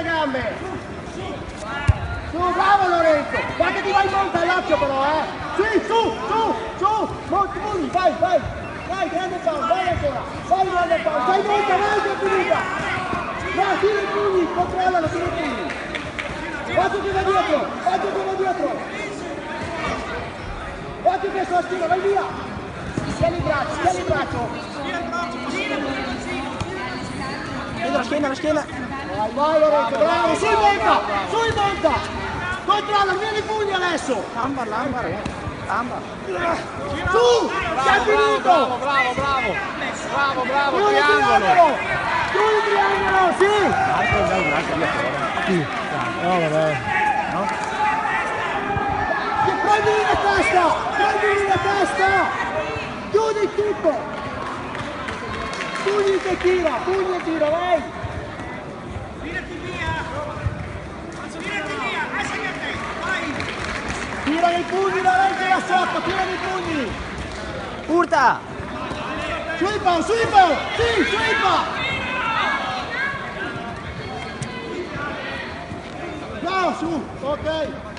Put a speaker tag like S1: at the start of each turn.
S1: le gambe. Su, bravo Lorenzo. Guarda che ti vai in monta al Lazio però, Sì, su. Molti, vai. Vai, grande pau, vai ancora. Vai, grande pau. Vai in monta, vai, che è finita. No, tira i pugni, controllalo, tira i pugni. Guarda che va dietro. Guarda che sulla schiena, vai via. Tieni il braccio. Vedo la schiena. Vai Lorenzo, bravo, su in monta. Controlla, vieni i pugni adesso. Gamba. Su, sei finito.
S2: Bravo, triangolo.
S1: Tu il triangolo, sì.
S2: Marco dà il braccio via fuori. Sì. No, vabbè. No?
S1: Prendili la testa. Chiudi tutto. Pugni e tira, vai. Tira i pugni, Lorenzo là sotto, tira i pugni.
S2: Urta!
S1: Sweeper, sì, sweeper. No, su, ok.